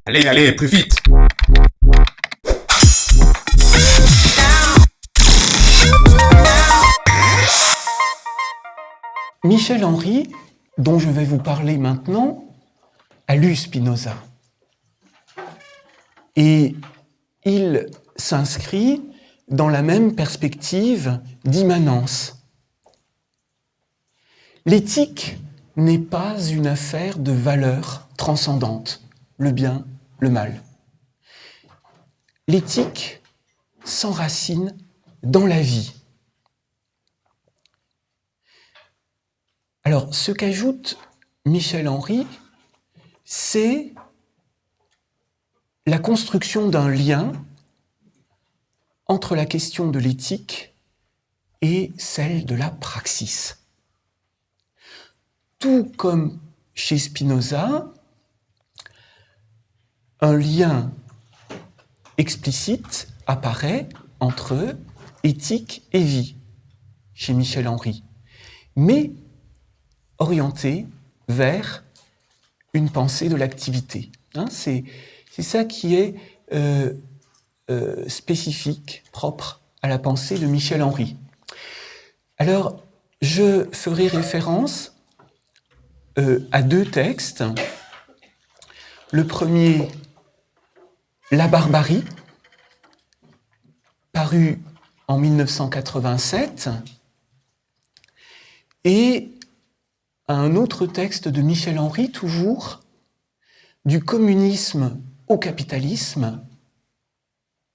Allez, allez, plus vite! Michel Henry, dont je vais vous parler maintenant, a lu Spinoza. Et il s'inscrit dans la même perspective d'immanence. L'éthique n'est pas une affaire de valeurs transcendantes, le bien, le mal. L'éthique s'enracine dans la vie. Alors, ce qu'ajoute Michel Henry, c'est la construction d'un lien entre la question de l'éthique et celle de la praxis. Tout comme chez Spinoza, un lien explicite apparaît entre éthique et vie chez Michel Henry, mais orienté vers une pensée de l'activité. C'est ça qui est spécifique, propre à la pensée de Michel Henry. Alors, je ferai référence à deux textes. Le premier, La barbarie, paru en 1987, et un autre texte de Michel Henry, toujours, Du communisme au capitalisme,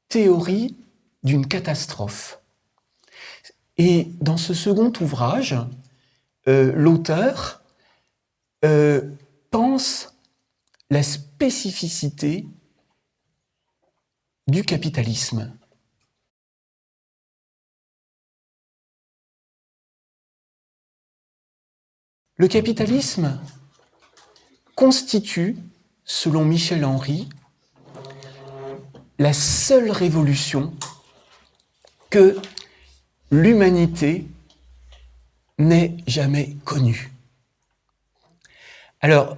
théorie d'une catastrophe. Et dans ce second ouvrage, l'auteur pense la spécificité du capitalisme. Le capitalisme constitue, selon Michel Henry, la seule révolution que l'humanité n'ait jamais connue. Alors,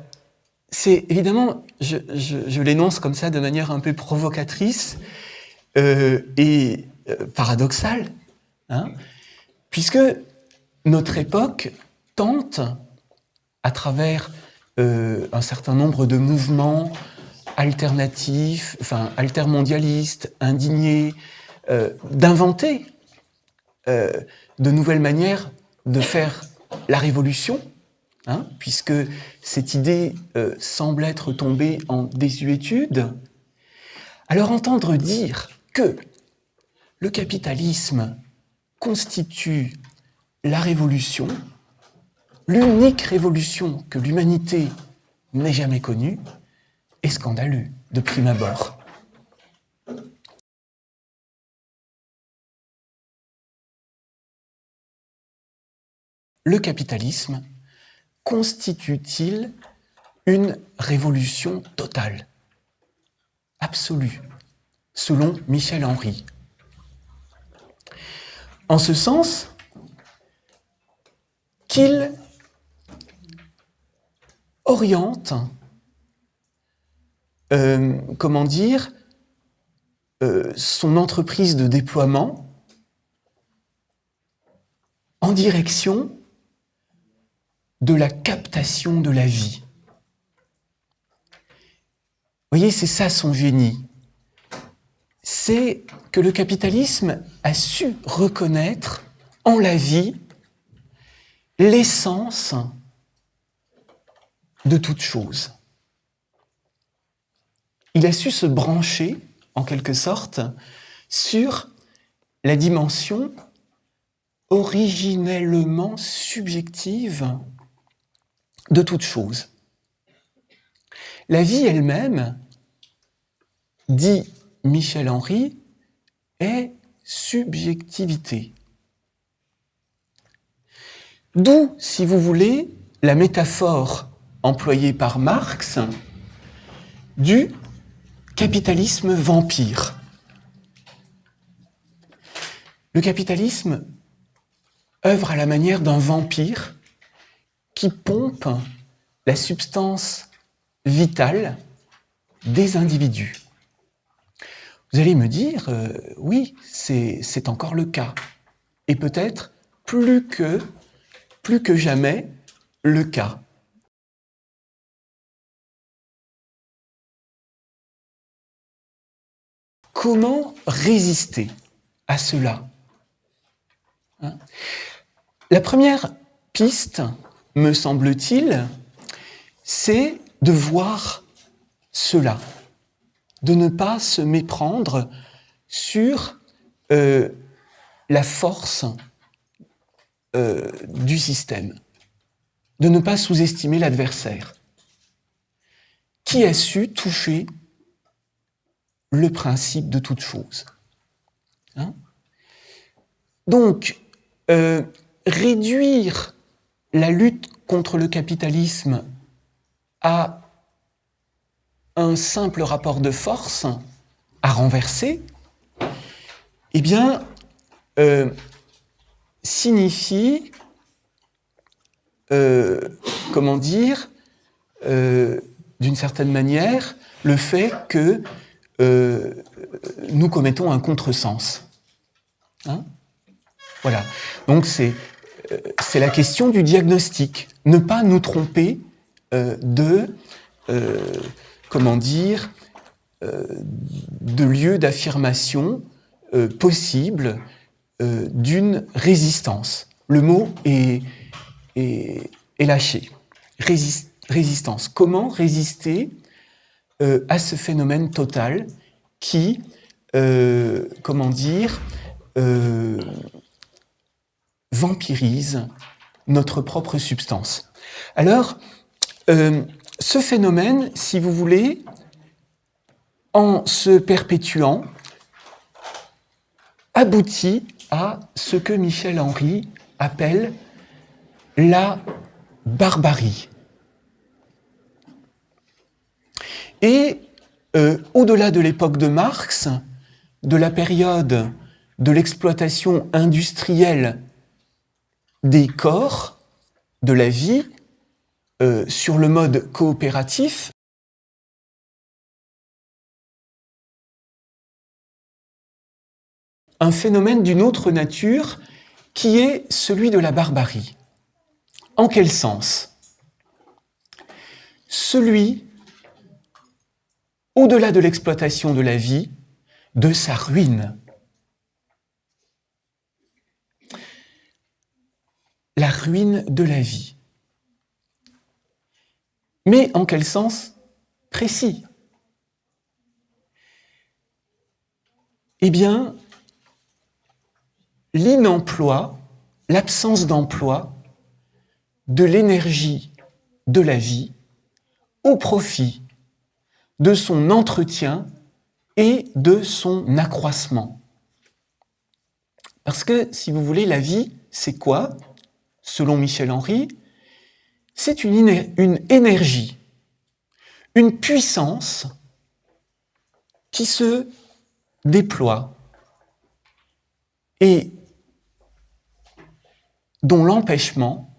c'est évidemment, je l'énonce comme ça de manière un peu provocatrice et paradoxale, puisque notre époque tente, à travers un certain nombre de mouvements alternatifs, altermondialistes, indignés, d'inventer de nouvelles manières de faire la révolution, puisque cette idée semble être tombée en désuétude. Alors entendre dire que le capitalisme constitue la révolution, l'unique révolution que l'humanité n'ait jamais connue, est scandaleux de prime abord. Le capitalisme constitue-t-il une révolution totale, absolue, selon Michel Henry? En ce sens qu'il oriente, son entreprise de déploiement en direction de la captation de la vie. Vous voyez, c'est ça son génie. C'est que le capitalisme a su reconnaître en la vie l'essence de toute chose. Il a su se brancher, en quelque sorte, sur la dimension originellement subjective de toute chose. La vie elle-même, dit Michel Henry, est subjectivité. D'où, si vous voulez, la métaphore employée par Marx du capitalisme vampire. Le capitalisme œuvre à la manière d'un vampire qui pompe la substance vitale des individus. Vous allez me dire, oui, c'est encore le cas. Et peut-être plus que jamais le cas. Comment résister à cela? La première piste, me semble-t-il, c'est de voir cela, de ne pas se méprendre sur la force du système, de ne pas sous-estimer l'adversaire, qui a su toucher le principe de toute chose. Donc, réduire la lutte contre le capitalisme à un simple rapport de force à renverser, eh bien, signifie, comment dire, d'une certaine manière, le fait que nous commettons un contresens. Voilà. Donc c'est la question du diagnostic. Ne pas nous tromper comment dire, de lieu d'affirmation possible d'une résistance. Le mot est lâché. Résistance. Comment résister à ce phénomène total qui, comment dire, vampirise notre propre substance. Alors, ce phénomène, si vous voulez, en se perpétuant, aboutit à ce que Michel Henry appelle la barbarie. Et au-delà de l'époque de Marx, de la période de l'exploitation industrielle des corps, de la vie, sur le mode coopératif, un phénomène d'une autre nature qui est celui de la barbarie. En quel sens? Celui, au-delà de l'exploitation de la vie, de sa ruine. La ruine de la vie. Mais en quel sens précis? Eh bien, l'inemploi, l'absence d'emploi de l'énergie de la vie au profit de son entretien et de son accroissement. Parce que, si vous voulez, la vie, c'est quoi? Selon Michel Henry, c'est une énergie, une puissance qui se déploie et dont l'empêchement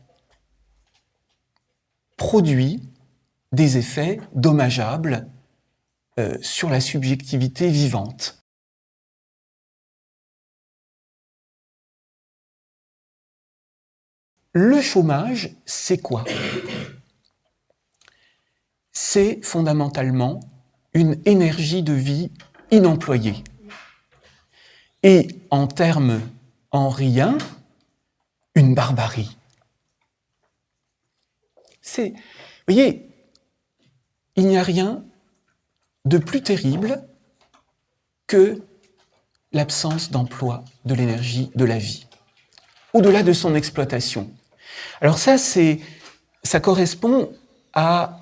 produit des effets dommageables sur la subjectivité vivante. Le chômage, c'est quoi? C'est fondamentalement une énergie de vie inemployée. Et en termes henriens, une barbarie. Vous voyez, il n'y a rien de plus terrible que l'absence d'emploi de l'énergie de la vie, au-delà de son exploitation. Alors ça correspond à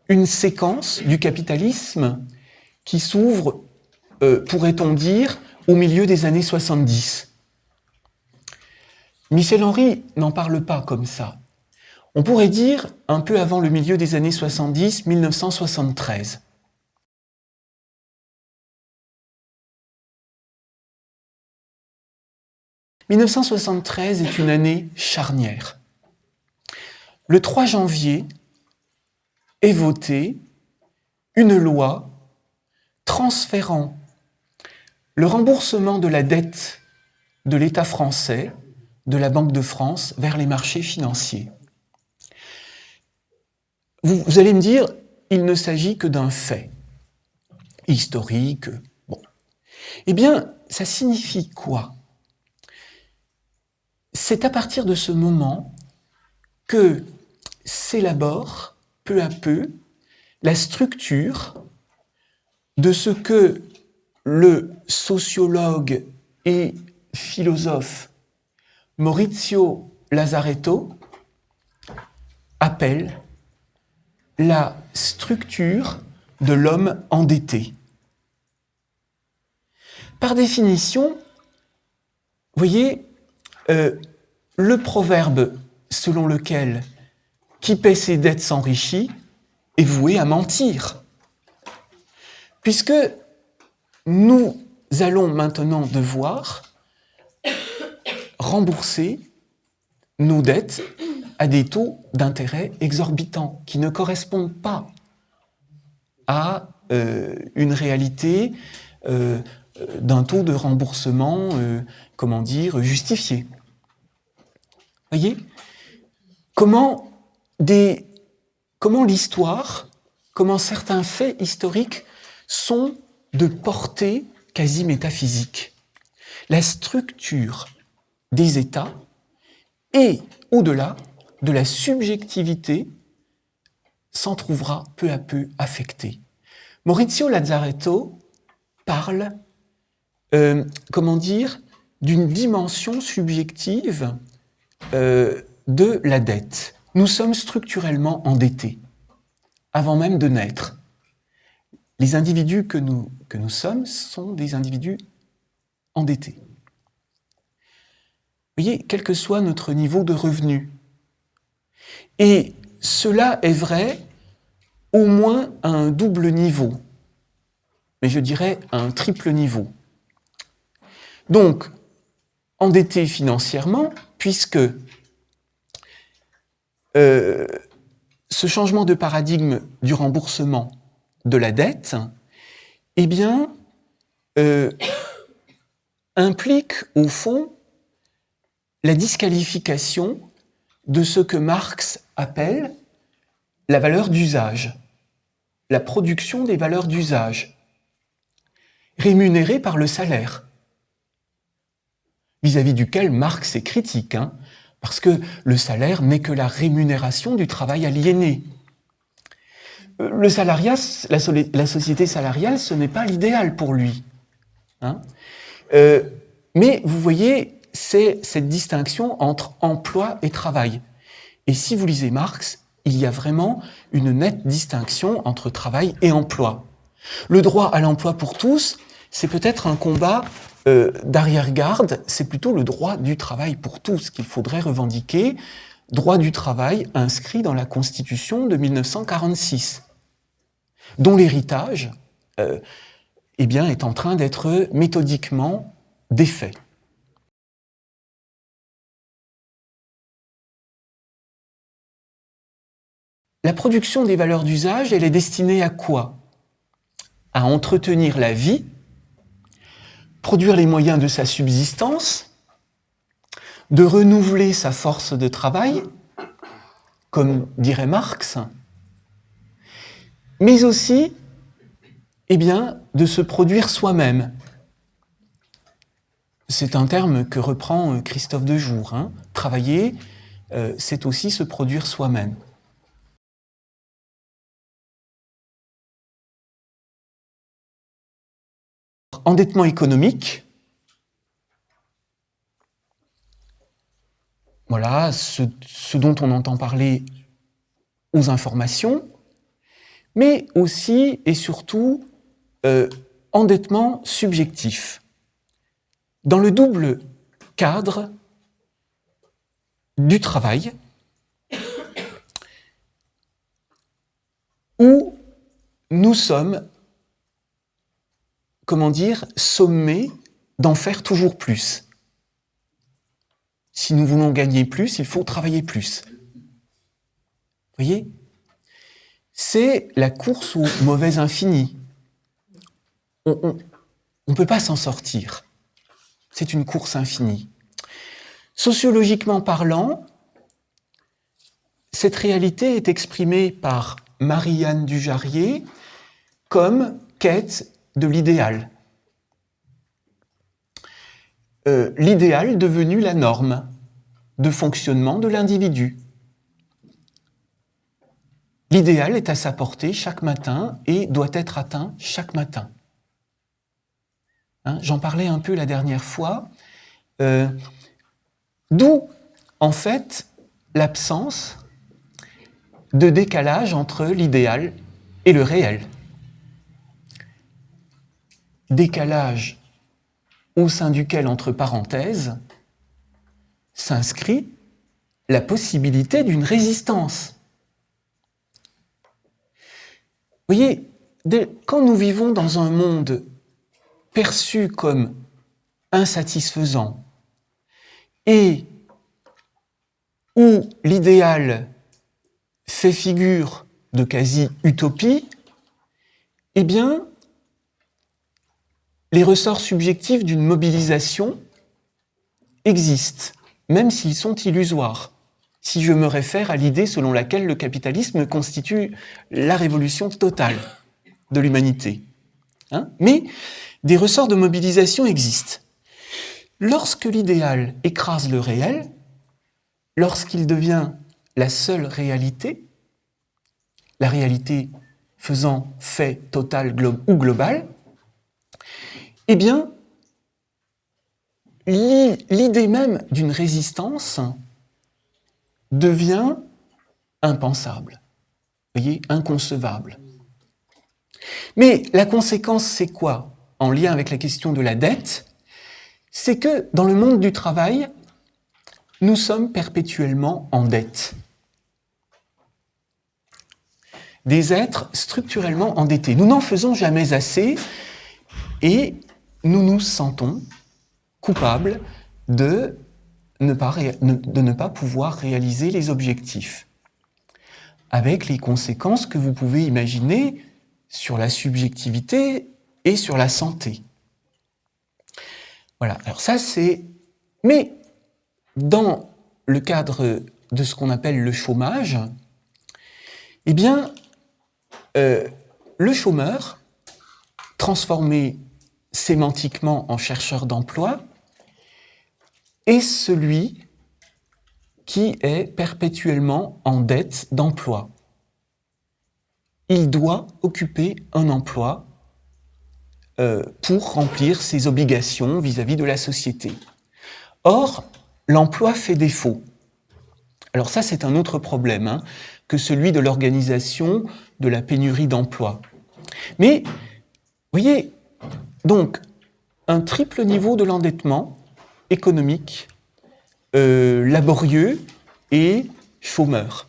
une séquence du capitalisme qui s'ouvre, pourrait-on dire, au milieu des années 70. Michel Henry n'en parle pas comme ça. On pourrait dire un peu avant le milieu des années 70, 1973. « 1973 est une année charnière. Le 3 janvier est votée une loi transférant le remboursement de la dette de l'État français, de la Banque de France, vers les marchés financiers. Vous allez me dire, il ne s'agit que d'un fait historique. Bon. Eh bien, ça signifie quoi? C'est à partir de ce moment que s'élabore peu à peu la structure de ce que le sociologue et philosophe Maurizio Lazzaretto appelle la structure de l'homme endetté. Par définition, vous voyez, le proverbe selon lequel « qui paie ses dettes s'enrichit » est voué à mentir. Puisque nous allons maintenant devoir rembourser nos dettes à des taux d'intérêt exorbitants qui ne correspondent pas à une réalité d'un taux de remboursement, justifié. Voyez, comment l'histoire, comment certains faits historiques sont de portée quasi métaphysique. La structure des États et, au-delà de la subjectivité, s'en trouvera peu à peu affectée. Maurizio Lazzaretto parle, d'une dimension subjective de la dette. Nous sommes structurellement endettés, avant même de naître. Les individus que nous sommes sont des individus endettés. Vous voyez, quel que soit notre niveau de revenu. Et cela est vrai au moins à un double niveau, mais je dirais à un triple niveau. Donc, endetté financièrement, puisque ce changement de paradigme du remboursement de la dette, implique au fond la disqualification de ce que Marx appelle la valeur d'usage, la production des valeurs d'usage, rémunérées par le salaire, vis-à-vis duquel Marx est critique, parce que le salaire n'est que la rémunération du travail aliéné. Le salariat, la société salariale, ce n'est pas l'idéal pour lui. Mais vous voyez, c'est cette distinction entre emploi et travail. Et si vous lisez Marx, il y a vraiment une nette distinction entre travail et emploi. Le droit à l'emploi pour tous, c'est peut-être un combat d'arrière-garde, c'est plutôt le droit du travail pour tous qu'il faudrait revendiquer, droit du travail inscrit dans la Constitution de 1946, dont l'héritage est en train d'être méthodiquement défait. La production des valeurs d'usage, elle est destinée à quoi? À entretenir la vie, produire les moyens de sa subsistance, de renouveler sa force de travail, comme dirait Marx, mais aussi, de se produire soi-même. C'est un terme que reprend Christophe Dejour. Travailler, c'est aussi se produire soi-même. Endettement économique, voilà ce dont on entend parler aux informations, mais aussi et surtout endettement subjectif. Dans le double cadre du travail, où nous sommes, sommés d'en faire toujours plus. Si nous voulons gagner plus, il faut travailler plus. Vous voyez ? c'est la course au mauvais infini. On ne peut pas s'en sortir. C'est une course infinie. Sociologiquement parlant, cette réalité est exprimée par Marie-Anne Dujarrier comme quête de l'idéal. L'idéal devenu la norme de fonctionnement de l'individu. L'idéal est à sa portée chaque matin et doit être atteint chaque matin. Hein, j'en parlais un peu la dernière fois. D'où, en fait, l'absence de décalage entre l'idéal et le réel. Décalage au sein duquel, entre parenthèses, s'inscrit la possibilité d'une résistance. Vous voyez, quand nous vivons dans un monde perçu comme insatisfaisant et où l'idéal fait figure de quasi-utopie, eh bien, les ressorts subjectifs d'une mobilisation existent, même s'ils sont illusoires. Si je me réfère à l'idée selon laquelle le capitalisme constitue la révolution totale de l'humanité. Hein ? Mais des ressorts de mobilisation existent. Lorsque l'idéal écrase le réel, lorsqu'il devient la seule réalité, la réalité faisant fait total ou global, eh bien, l'idée même d'une résistance devient impensable, vous voyez, inconcevable. Mais la conséquence, c'est quoi, en lien avec la question de la dette? C'est que dans le monde du travail, nous sommes perpétuellement en dette. Des êtres structurellement endettés. Nous n'en faisons jamais assez et nous nous sentons coupables de ne pas pouvoir réaliser les objectifs, avec les conséquences que vous pouvez imaginer sur la subjectivité et sur la santé. Voilà, alors ça c'est... Mais dans le cadre de ce qu'on appelle le chômage, eh bien, le chômeur, transformé sémantiquement en chercheur d'emploi, est celui qui est perpétuellement en dette d'emploi. Il doit occuper un emploi pour remplir ses obligations vis-à-vis de la société. Or, l'emploi fait défaut. Alors ça, c'est un autre problème hein, que celui de l'organisation de la pénurie d'emploi. Mais, vous voyez, donc, un triple niveau de l'endettement économique, laborieux et chômeur.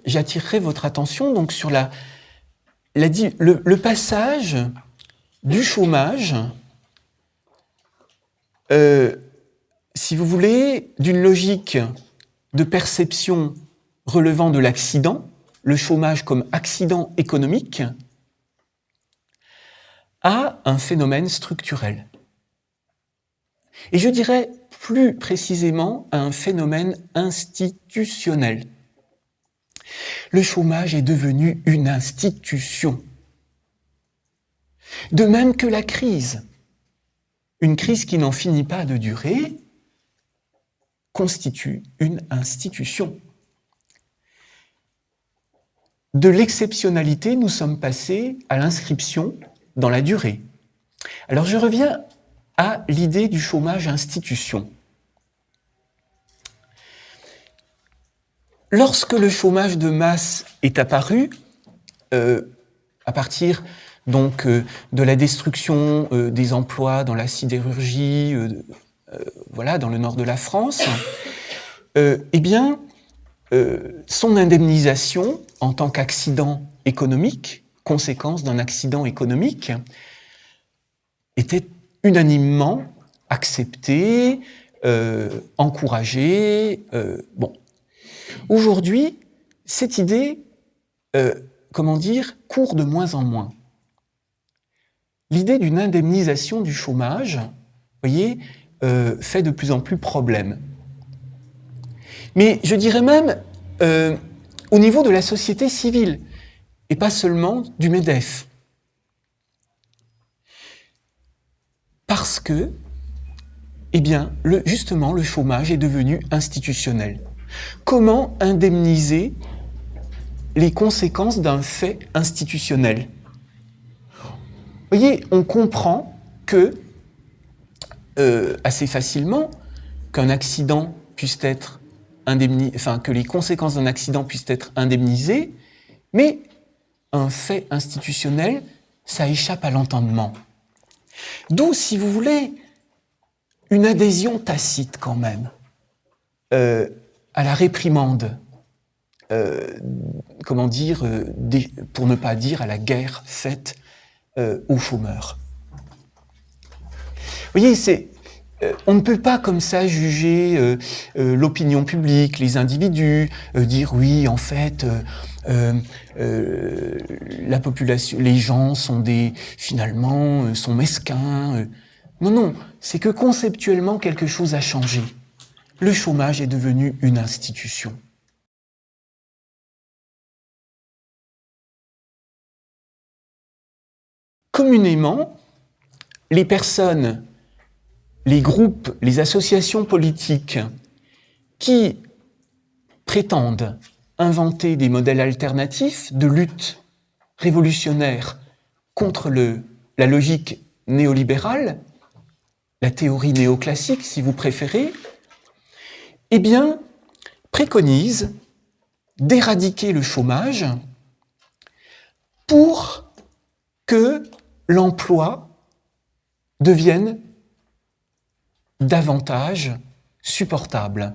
J'attirerai votre attention donc sur le passage du chômage, si vous voulez, d'une logique de perception relevant de l'accident, le chômage comme accident économique, à un phénomène structurel. Et je dirais plus précisément à un phénomène institutionnel. Le chômage est devenu une institution. De même que la crise. Une crise qui n'en finit pas de durer constitue une institution. De l'exceptionnalité, nous sommes passés à l'inscription dans la durée. Alors je reviens à l'idée du chômage institution. Lorsque le chômage de masse est apparu, à partir donc de la destruction des emplois dans la sidérurgie, voilà, dans le nord de la France, eh bien, son indemnisation en tant qu'accident économique, conséquence d'un accident économique, était unanimement acceptée, encouragé. Bon. Aujourd'hui, cette idée, comment dire, court de moins en moins. L'idée d'une indemnisation du chômage, vous voyez, fait de plus en plus problème. Mais je dirais même au niveau de la société civile, et pas seulement du MEDEF. Parce que, eh bien, justement, le chômage est devenu institutionnel. Comment indemniser les conséquences d'un fait institutionnel? Vous voyez, on comprend que, assez facilement, qu'un accident puisse être que les conséquences d'un accident puissent être indemnisées, mais un fait institutionnel, ça échappe à l'entendement. D'où, si vous voulez, une adhésion tacite quand même à la réprimande, comment dire, pour ne pas dire à la guerre faite aux chômeurs. Vous voyez, on ne peut pas comme ça juger l'opinion publique, les individus, dire oui, en fait, la population, les gens sont finalement, sont mesquins. Non, non, c'est que conceptuellement quelque chose a changé. Le chômage est devenu une institution. Communément, les personnes, les groupes, les associations politiques qui prétendent inventer des modèles alternatifs de lutte révolutionnaire contre la logique néolibérale, la théorie néoclassique si vous préférez, eh bien, préconisent d'éradiquer le chômage pour que l'emploi devienne davantage supportable.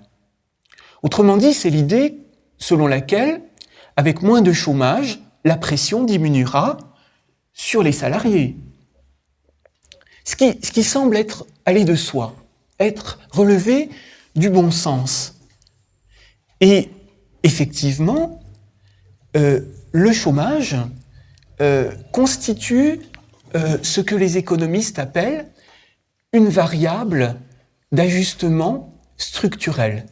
Autrement dit, c'est l'idée selon laquelle, avec moins de chômage, la pression diminuera sur les salariés. Ce qui semble aller de soi, être relevé du bon sens. Et effectivement, le chômage constitue ce que les économistes appellent une variable d'ajustement structurel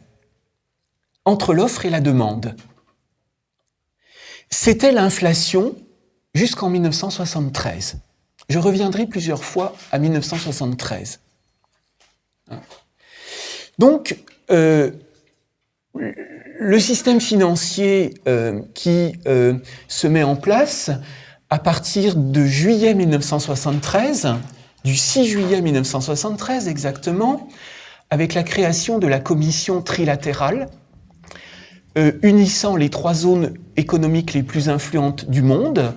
entre l'offre et la demande. C'était l'inflation jusqu'en 1973. Je reviendrai plusieurs fois à 1973. Donc, le système financier qui se met en place à partir de juillet 1973, du 6 juillet 1973 exactement, avec la création de la commission trilatérale, unissant les 3 zones économiques les plus influentes du monde,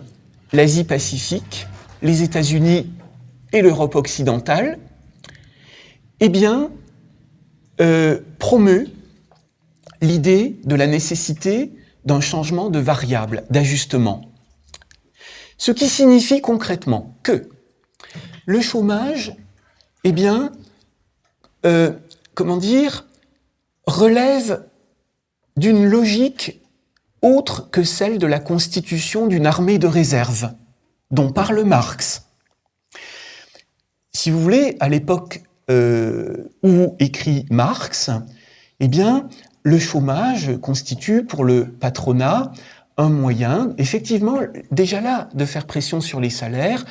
l'Asie-Pacifique, les États-Unis et l'Europe occidentale, eh bien, promeut l'idée de la nécessité d'un changement de variable, d'ajustement. Ce qui signifie concrètement que le chômage, eh bien, relève d'une logique autre que celle de la constitution d'une armée de réserve, dont parle Marx. Si vous voulez, à l'époque où écrit Marx, eh bien, le chômage constitue pour le patronat un moyen, effectivement, déjà là, de faire pression sur les salaires,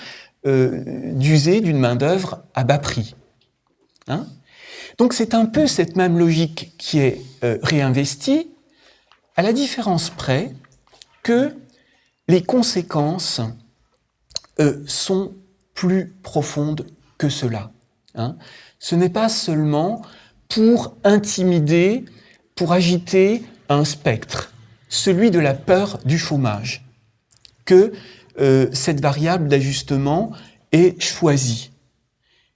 d'user d'une main-d'œuvre à bas prix. Hein ? Donc c'est un peu cette même logique qui est réinvestie, à la différence près que les conséquences sont plus profondes que cela. Hein ? Ce n'est pas seulement pour intimider, pour agiter un spectre, celui de la peur du chômage, que cette variable d'ajustement est choisie.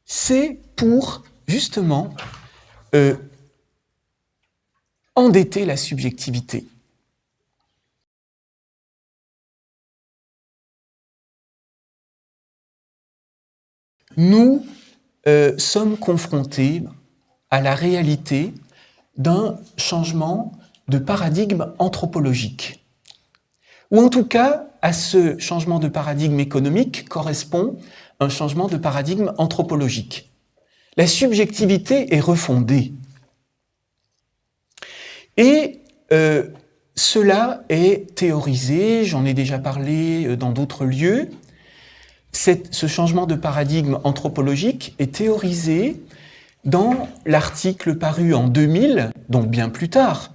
C'est pour, justement, endetter la subjectivité. Nous sommes confrontés à la réalité d'un changement de paradigme anthropologique. Ou en tout cas, à ce changement de paradigme économique correspond un changement de paradigme anthropologique. La subjectivité est refondée. Et cela est théorisé, j'en ai déjà parlé dans d'autres lieux. Ce changement de paradigme anthropologique est théorisé dans l'article paru en 2000, donc bien plus tard,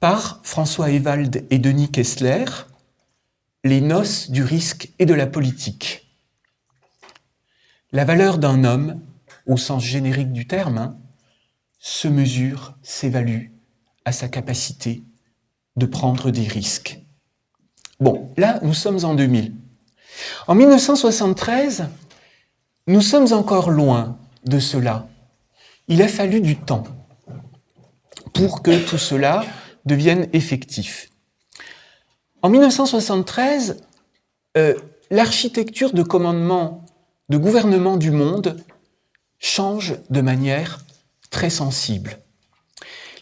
par François Ewald et Denis Kessler, Les noces du risque et de la politique. La valeur d'un homme, au sens générique du terme, se mesure, s'évalue à sa capacité de prendre des risques. Bon, là, nous sommes en 2000. En 1973, nous sommes encore loin de cela. Il a fallu du temps pour que tout cela devienne effectif. En 1973, l'architecture de commandement, de gouvernement du monde change de manière très sensible.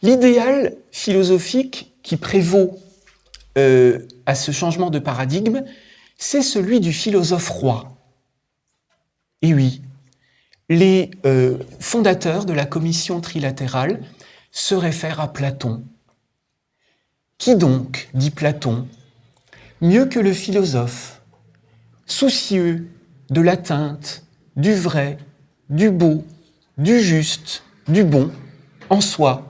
L'idéal philosophique qui prévaut à ce changement de paradigme, c'est celui du philosophe roi. Et oui, les fondateurs de la commission trilatérale se réfèrent à Platon. Qui donc, dit Platon, mieux que le philosophe, soucieux de l'atteinte, du vrai, du beau, du juste, du bon, en soi,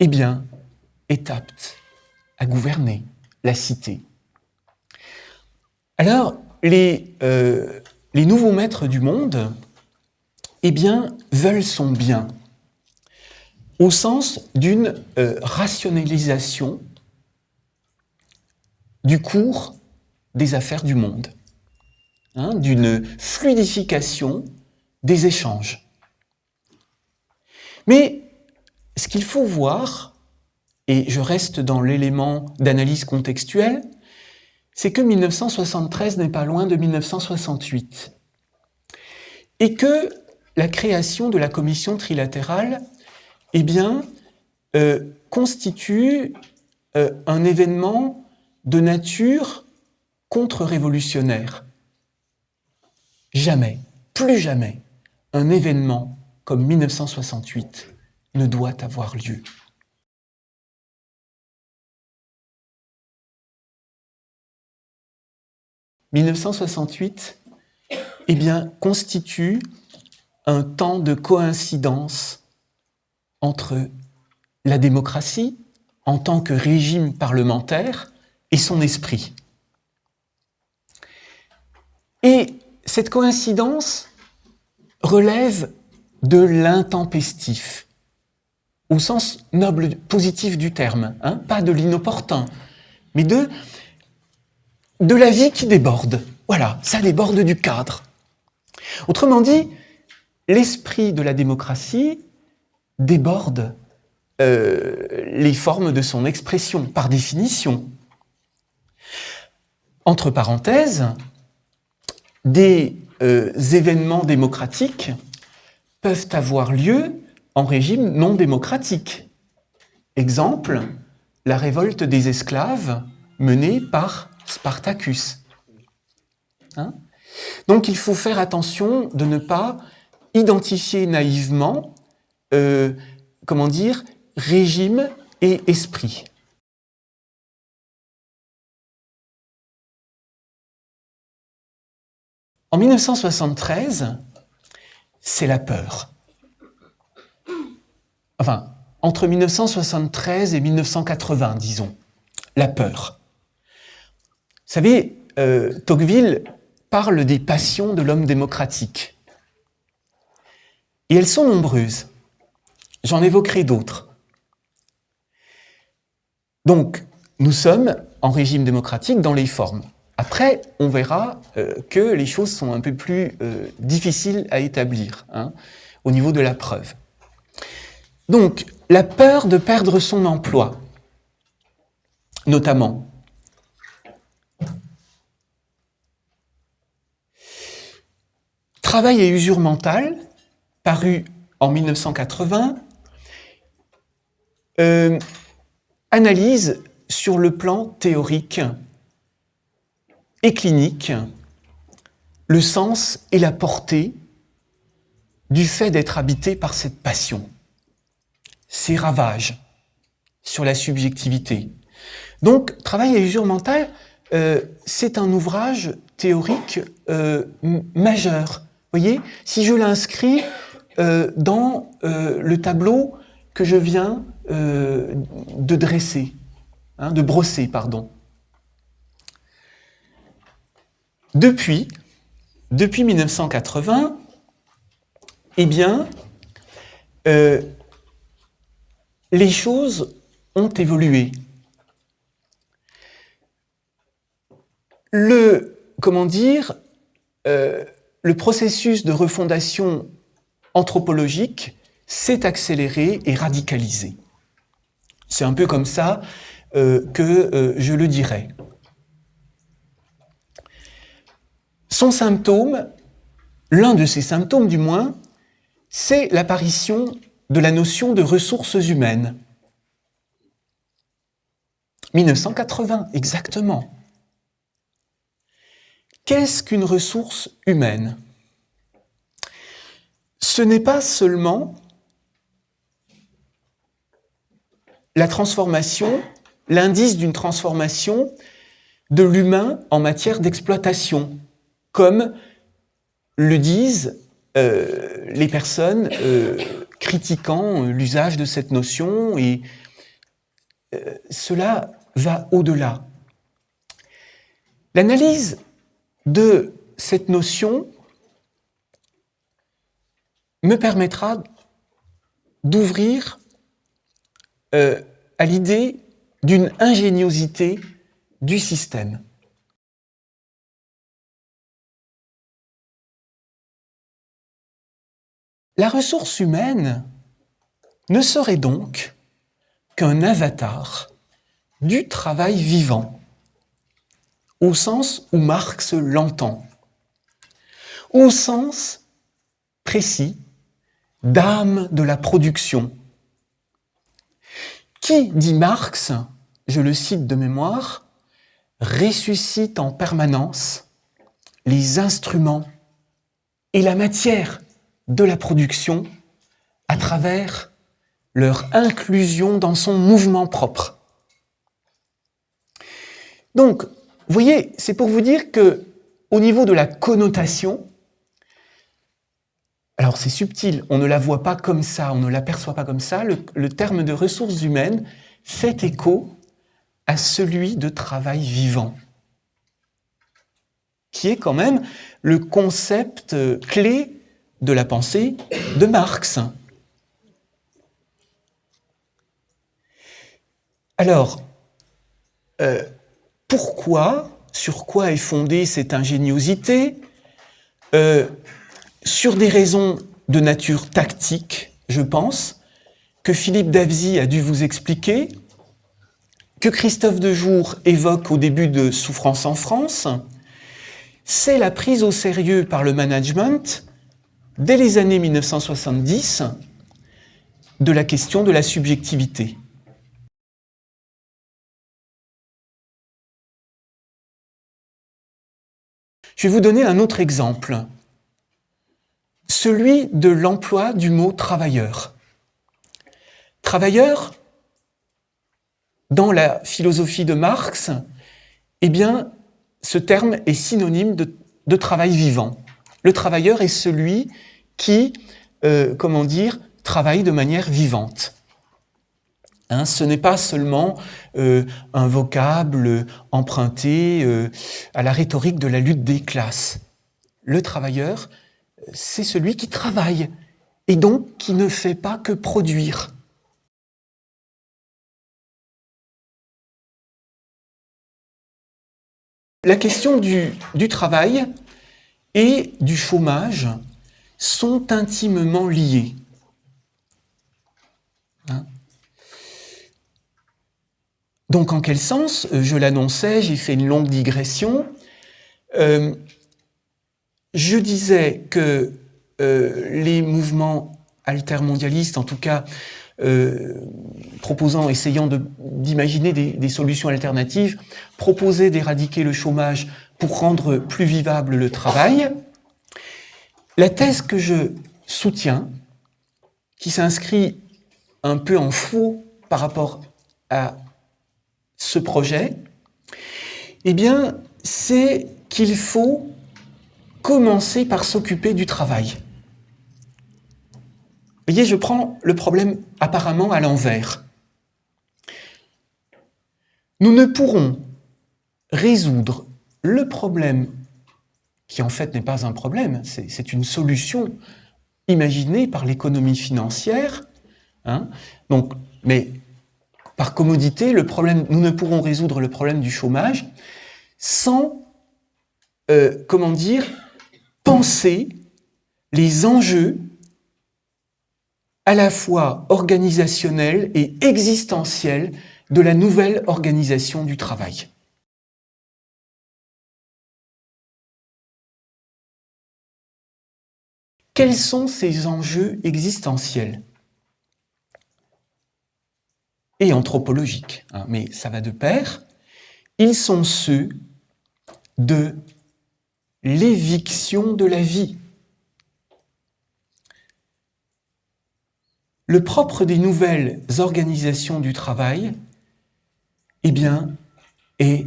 eh bien, est apte à gouverner la cité. Alors, les nouveaux maîtres du monde, eh bien, veulent son bien, au sens d'une rationalisation du cours des affaires du monde, d'une fluidification des échanges. Mais ce qu'il faut voir, et je reste dans l'élément d'analyse contextuelle, c'est que 1973 n'est pas loin de 1968, et que la création de la commission trilatérale, eh bien, constitue un événement de nature contre-révolutionnaire. Jamais, plus jamais, un événement comme 1968 ne doit avoir lieu. « 1968, eh bien, constitue un temps de coïncidence entre la démocratie, en tant que régime parlementaire, et son esprit. Et cette coïncidence relève de l'intempestif, au sens noble, positif du terme, pas de l'inopportun, mais de la vie qui déborde. Voilà, ça déborde du cadre. Autrement dit, l'esprit de la démocratie déborde les formes de son expression, par définition. Entre parenthèses, des événements démocratiques peuvent avoir lieu en régime non démocratique. Exemple, la révolte des esclaves menée par Spartacus. Donc il faut faire attention de ne pas identifier naïvement, régime et esprit. En 1973, c'est la peur. Enfin, entre 1973 et 1980, disons, la peur. Vous savez, Tocqueville parle des passions de l'homme démocratique. Et elles sont nombreuses. J'en évoquerai d'autres. Donc, nous sommes en régime démocratique dans les formes. Après, on verra que les choses sont un peu plus difficiles à établir au niveau de la preuve. Donc, la peur de perdre son emploi, notamment. Travail et usure mentale, paru en 1980, analyse sur le plan théorique et clinique le sens et la portée du fait d'être habité par cette passion, ses ravages sur la subjectivité. Donc, Travail et usure mentale, c'est un ouvrage théorique majeur. Vous voyez, si je l'inscris dans le tableau que je viens de dresser, de brosser, pardon. Depuis 1980, eh bien, les choses ont évolué. Le processus de refondation anthropologique s'est accéléré et radicalisé. C'est un peu comme ça que je le dirais. Son symptôme, l'un de ses symptômes du moins, c'est l'apparition de la notion de ressources humaines. 1980, exactement. Qu'est-ce qu'une ressource humaine ? Ce n'est pas seulement la transformation, l'indice d'une transformation de l'humain en matière d'exploitation, comme le disent les personnes critiquant l'usage de cette notion, et cela va au-delà. L'analyse de cette notion me permettra d'ouvrir à l'idée d'une ingéniosité du système. La ressource humaine ne serait donc qu'un avatar du travail vivant, au sens où Marx l'entend, au sens précis d'âme de la production. Qui, dit Marx, je le cite de mémoire, ressuscite en permanence les instruments et la matière de la production à travers leur inclusion dans son mouvement propre. Donc, vous voyez, c'est pour vous dire que, au niveau de la connotation, alors c'est subtil, on ne la voit pas comme ça, on ne l'aperçoit pas comme ça, le terme de ressources humaines fait écho à celui de travail vivant, qui est quand même le concept clé de la pensée de Marx. Alors, pourquoi, sur quoi est fondée cette ingéniosité ? Sur des raisons de nature tactique, je pense, que Philippe Davzy a dû vous expliquer, que Christophe Dejour évoque au début de Souffrance en France, c'est la prise au sérieux par le management, dès les années 1970, de la question de la subjectivité. Je vais vous donner un autre exemple, celui de l'emploi du mot travailleur. Travailleur, dans la philosophie de Marx, eh bien, ce terme est synonyme de travail vivant. Le travailleur est celui qui, travaille de manière vivante. Ce n'est pas seulement un vocable emprunté à la rhétorique de la lutte des classes. Le travailleur, c'est celui qui travaille, et donc qui ne fait pas que produire. La question du travail et du chômage sont intimement liées. Donc, en quel sens ? Je l'annonçais, j'ai fait une longue digression. Je disais que les mouvements altermondialistes, en tout cas essayant d'imaginer des solutions alternatives, proposaient d'éradiquer le chômage pour rendre plus vivable le travail. La thèse que je soutiens, qui s'inscrit un peu en faux par rapport à ce projet, eh bien, c'est qu'il faut commencer par s'occuper du travail. Vous voyez, je prends le problème apparemment à l'envers. Nous ne pourrons résoudre le problème, qui en fait n'est pas un problème, c'est une solution imaginée par l'économie financière, hein, donc, mais par commodité, nous ne pourrons résoudre le problème du chômage sans, penser les enjeux à la fois organisationnels et existentiels de la nouvelle organisation du travail. Quels sont ces enjeux existentiels et anthropologiques, hein, mais ça va de pair? Ils sont ceux de l'éviction de la vie. Le propre des nouvelles organisations du travail, eh bien, est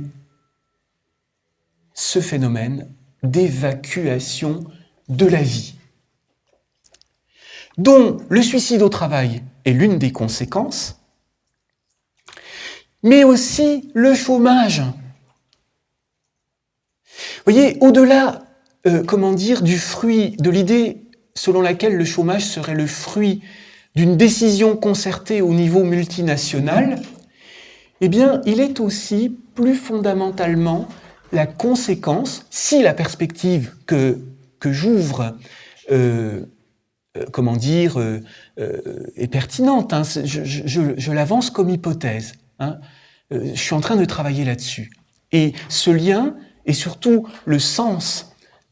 ce phénomène d'évacuation de la vie, dont le suicide au travail est l'une des conséquences, mais aussi le chômage. Vous voyez, au-delà, du fruit, de l'idée selon laquelle le chômage serait le fruit d'une décision concertée au niveau multinational, eh bien, il est aussi plus fondamentalement la conséquence, si la perspective que j'ouvre est pertinente, hein, je l'avance comme hypothèse, hein, je suis en train de travailler là-dessus. Et ce lien, et surtout le sens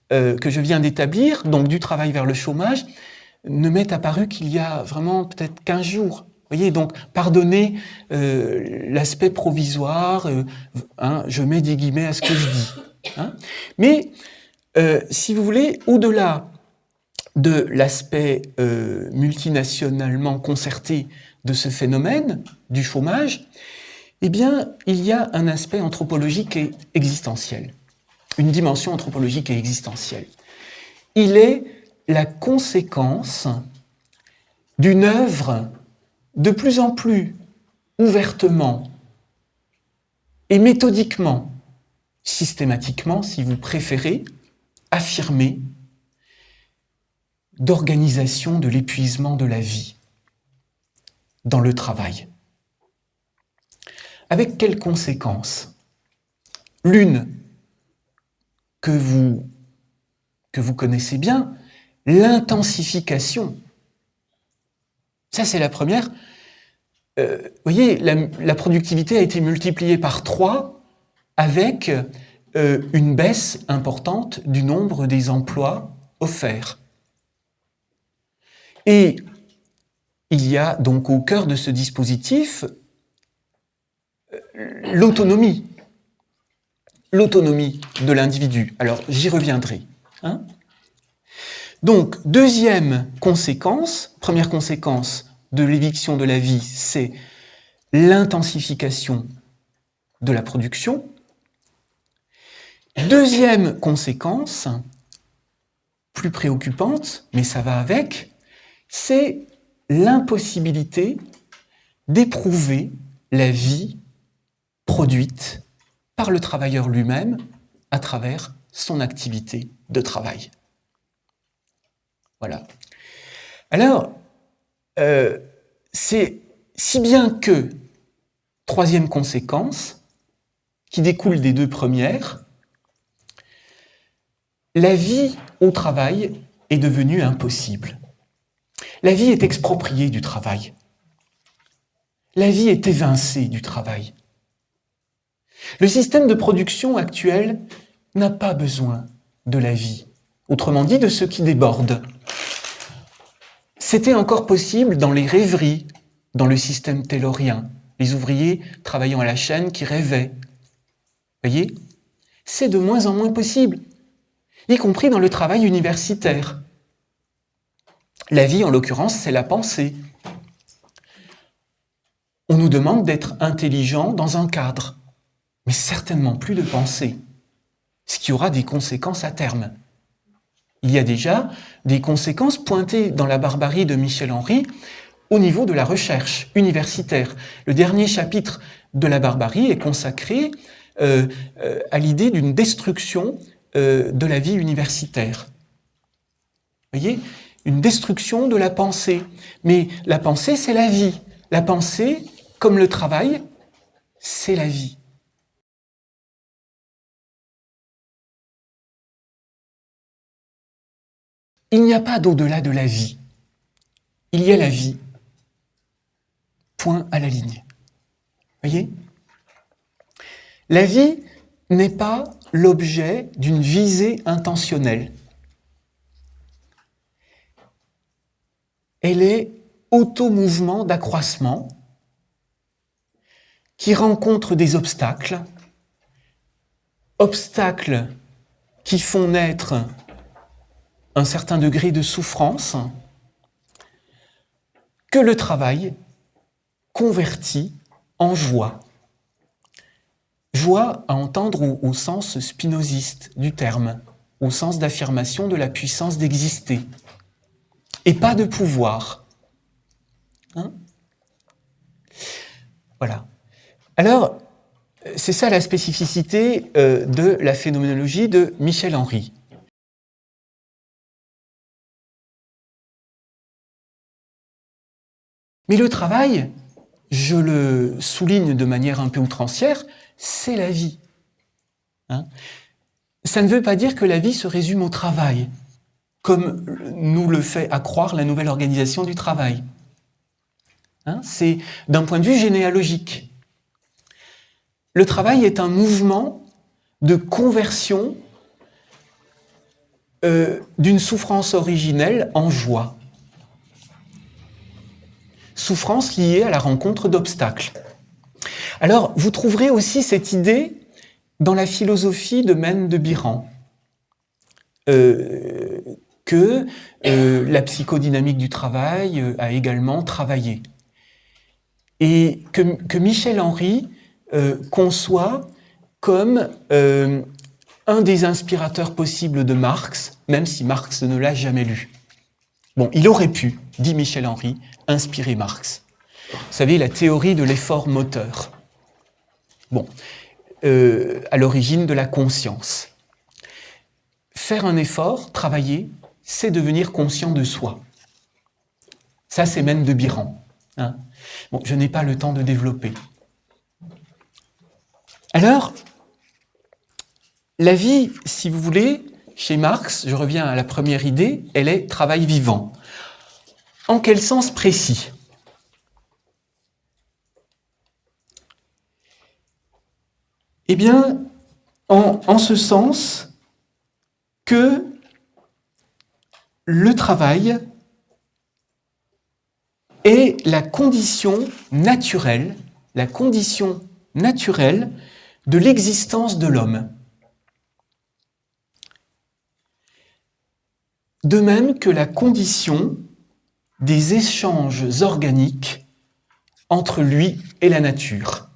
que je viens d'établir, donc du travail vers le chômage, ne m'est apparu qu'il y a vraiment peut-être 15 jours. Vous voyez, donc, pardonnez l'aspect provisoire, hein, je mets des guillemets à ce que je dis. Hein. Mais, si vous voulez, au-delà de l'aspect multinationalement concerté de ce phénomène du chômage, eh bien, il y a un aspect anthropologique et existentiel, une dimension anthropologique et existentielle. Il est la conséquence d'une œuvre de plus en plus ouvertement et méthodiquement, systématiquement, si vous préférez, affirmée d'organisation de l'épuisement de la vie dans le travail. Avec quelles conséquences? L'une que vous connaissez bien, l'intensification. Ça, c'est la première. Vous voyez, la productivité a été multipliée par 3 avec une baisse importante du nombre des emplois offerts. Et il y a donc au cœur de ce dispositif l'autonomie de l'individu. Alors, j'y reviendrai. Hein ? Donc, deuxième conséquence, première conséquence de l'éviction de la vie, c'est l'intensification de la production. Deuxième conséquence, plus préoccupante, mais ça va avec, c'est l'impossibilité d'éprouver la vie produite par le travailleur lui-même à travers son activité de travail. Voilà. Alors, c'est si bien que, troisième conséquence, qui découle des 2 premières, la vie au travail est devenue impossible. La vie est expropriée du travail. La vie est évincée du travail. Le système de production actuel n'a pas besoin de la vie, autrement dit de ce qui déborde. C'était encore possible dans les rêveries, dans le système taylorien, les ouvriers travaillant à la chaîne qui rêvaient. Voyez ? C'est de moins en moins possible, y compris dans le travail universitaire. La vie, en l'occurrence, c'est la pensée. On nous demande d'être intelligent dans un cadre, mais certainement plus de penser, ce qui aura des conséquences à terme. Il y a déjà des conséquences pointées dans la barbarie de Michel Henry au niveau de la recherche universitaire. Le dernier chapitre de la barbarie est consacré à l'idée d'une destruction de la vie universitaire. Vous voyez ? Une destruction de la pensée. Mais la pensée, c'est la vie. La pensée, comme le travail, c'est la vie. Il n'y a pas d'au-delà de la vie. Il y a la vie. Point à la ligne. Voyez ? La vie n'est pas l'objet d'une visée intentionnelle. Elle est auto-mouvement d'accroissement qui rencontre des obstacles, obstacles qui font naître un certain degré de souffrance que le travail convertit en joie. Joie à entendre au sens spinoziste du terme, au sens d'affirmation de la puissance d'exister, et pas de pouvoir. Hein ? Voilà. Alors, c'est ça la spécificité de la phénoménologie de Michel Henry. Mais le travail, je le souligne de manière un peu outrancière, c'est la vie. Hein ? Ça ne veut pas dire que la vie se résume au travail, comme nous le fait accroire la nouvelle organisation du travail. Hein ? C'est d'un point de vue généalogique. Le travail est un mouvement de conversion d'une souffrance originelle en joie. Souffrance liée à la rencontre d'obstacles. Alors, vous trouverez aussi cette idée dans la philosophie de Mène de Biran, que la psychodynamique du travail a également travaillé. Et que Michel Henry conçoit comme un des inspirateurs possibles de Marx, même si Marx ne l'a jamais lu. Bon, il aurait pu, dit Michel Henry, inspirer Marx. Vous savez, la théorie de l'effort moteur. Bon, à l'origine de la conscience. Faire un effort, travailler, c'est devenir conscient de soi. Ça, c'est Mène de Biran. Hein ? Bon, je n'ai pas le temps de développer. Alors, la vie, si vous voulez, chez Marx, je reviens à la première idée, elle est travail vivant. En quel sens précis ? Eh bien, en ce sens que le travail est la condition naturelle de l'existence de l'homme. De même que la condition des échanges organiques entre lui et la nature.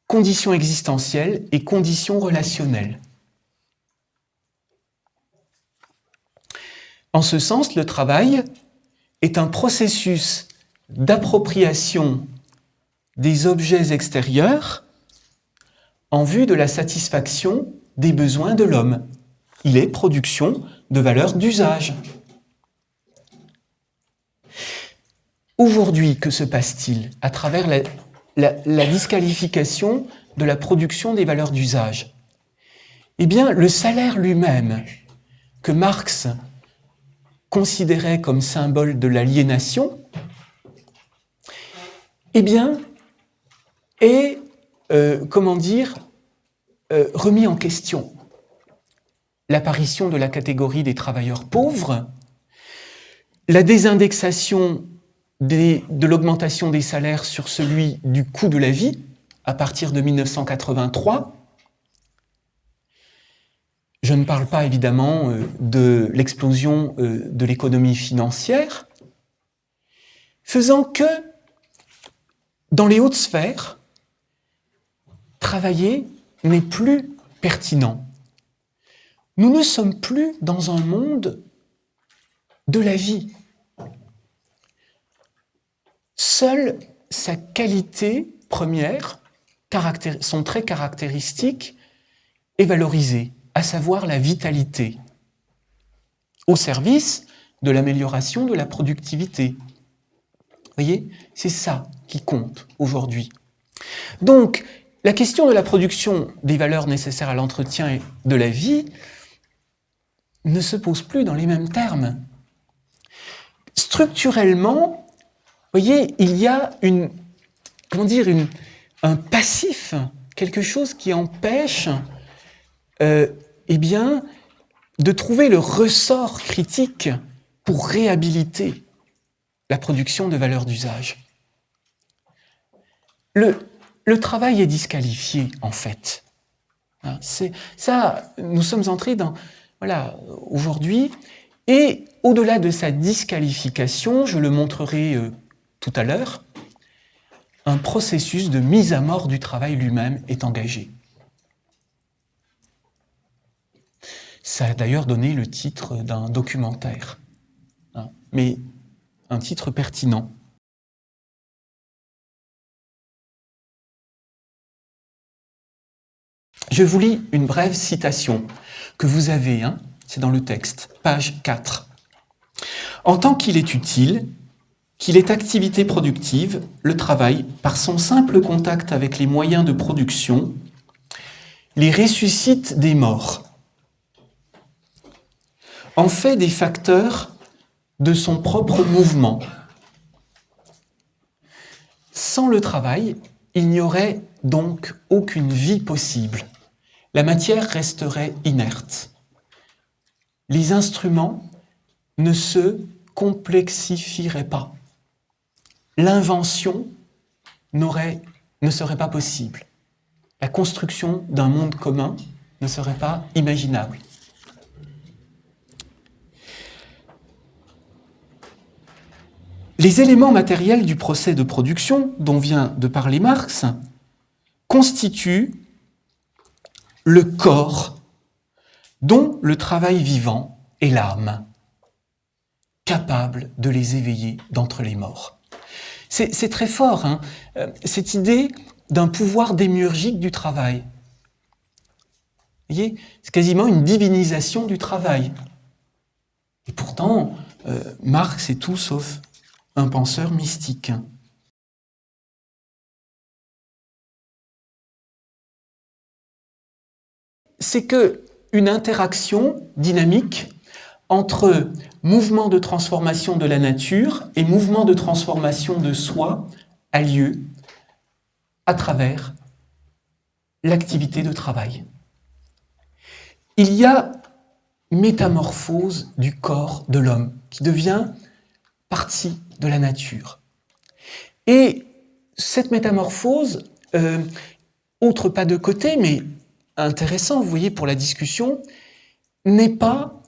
Conditions existentielles et conditions relationnelles. En ce sens, le travail est un processus d'appropriation des objets extérieurs en vue de la satisfaction des besoins de l'homme. Il est production de valeurs d'usage. Aujourd'hui, que se passe-t-il à travers la disqualification de la production des valeurs d'usage? Eh bien, le salaire lui-même, que Marx considérait comme symbole de l'aliénation, eh bien, est, remis en question. l'apparition de la catégorie des travailleurs pauvres, la désindexation de l'augmentation des salaires sur celui du coût de la vie à partir de 1983. Je ne parle pas évidemment de l'explosion de l'économie financière, faisant que dans les hautes sphères, travailler n'est plus pertinent. Nous ne sommes plus dans un monde de la vie. Seule sa qualité première, son trait caractéristique, est valorisée, à savoir la vitalité, au service de l'amélioration de la productivité. Vous voyez, c'est ça qui compte aujourd'hui. Donc, la question de la production des valeurs nécessaires à l'entretien de la vie ne se pose plus dans les mêmes termes. Structurellement, vous voyez, il y a un passif, quelque chose qui empêche de trouver le ressort critique pour réhabiliter la production de valeurs d'usage. Le travail est disqualifié, en fait. Nous sommes entrés dans... Voilà, aujourd'hui, et au-delà de sa disqualification, je le montrerai tout à l'heure, un processus de mise à mort du travail lui-même est engagé. Ça a d'ailleurs donné le titre d'un documentaire, mais un titre pertinent. Je vous lis une brève citation que vous avez, c'est dans le texte, page 4. « En tant qu'il est utile, qu'il est activité productive, le travail, par son simple contact avec les moyens de production, les ressuscite des morts, en fait des facteurs de son propre mouvement. Sans le travail, il n'y aurait donc aucune vie possible. La matière resterait inerte. Les instruments ne se complexifieraient pas. L'invention ne serait pas possible. La construction d'un monde commun ne serait pas imaginable. Les éléments matériels du procès de production dont vient de parler Marx constituent le corps dont le travail vivant est l'âme, capable de les éveiller d'entre les morts. C'est très fort, cette idée d'un pouvoir démiurgique du travail. Vous voyez, c'est quasiment une divinisation du travail. Et pourtant, Marx est tout sauf un penseur mystique. C'est qu'une interaction dynamique entre mouvement de transformation de la nature et mouvement de transformation de soi a lieu à travers l'activité de travail. Il y a métamorphose du corps de l'homme qui devient partie de la nature. Et cette métamorphose, autre pas de côté, mais intéressant, vous voyez, pour la discussion, n'est pas,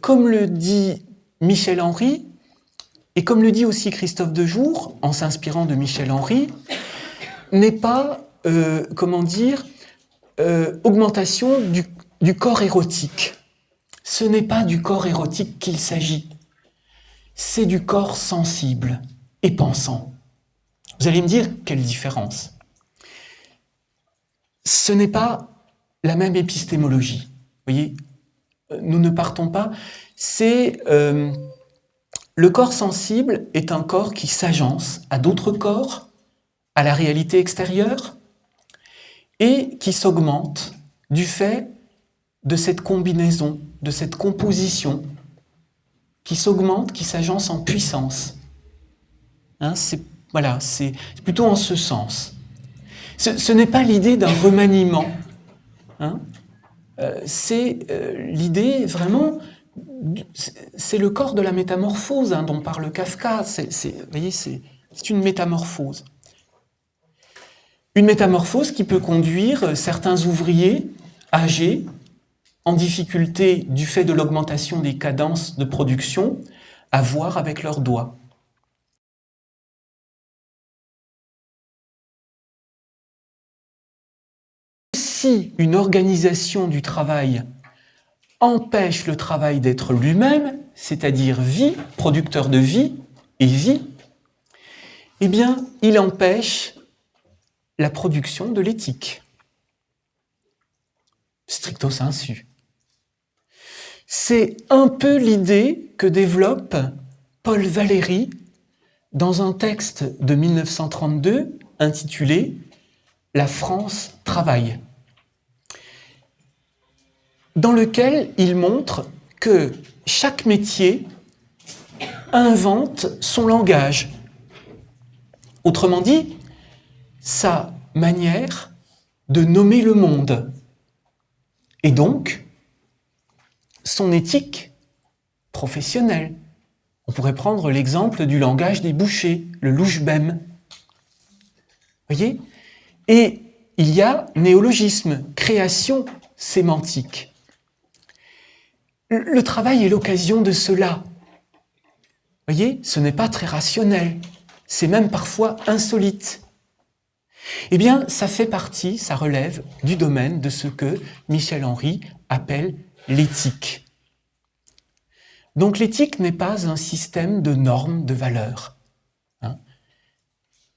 comme le dit Michel Henry, et comme le dit aussi Christophe Dejour, en s'inspirant de Michel Henry, n'est pas, augmentation du corps érotique. Ce n'est pas du corps érotique qu'il s'agit. C'est du corps sensible et pensant. Vous allez me dire, quelle différence? Ce n'est pas la même épistémologie. Vous voyez, nous ne partons pas. Le corps sensible est un corps qui s'agence à d'autres corps, à la réalité extérieure, et qui s'augmente du fait de cette combinaison, de cette composition, qui s'augmente, qui s'agence en puissance. C'est plutôt en ce sens. Ce n'est pas l'idée d'un remaniement. c'est l'idée vraiment, c'est le corps de la métamorphose hein, dont parle Kafka. Vous voyez, c'est une métamorphose. Une métamorphose qui peut conduire certains ouvriers âgés, en difficulté du fait de l'augmentation des cadences de production, à voir avec leurs doigts. Si une organisation du travail empêche le travail d'être lui-même, c'est-à-dire vie, producteur de vie et vie, eh bien, il empêche la production de l'éthique. Stricto sensu. C'est un peu l'idée que développe Paul Valéry dans un texte de 1932 intitulé « La France travaille », dans lequel il montre que chaque métier invente son langage. Autrement dit, sa manière de nommer le monde. Et donc, son éthique professionnelle. On pourrait prendre l'exemple du langage des bouchers, le louche-bème. Voyez ? Et il y a néologisme, création sémantique. Le travail est l'occasion de cela. Voyez ? Ce n'est pas très rationnel. C'est même parfois insolite. Eh bien, ça fait partie, ça relève du domaine de ce que Michel Henry appelle l'éthique. Donc l'éthique n'est pas un système de normes, de valeurs. Hein.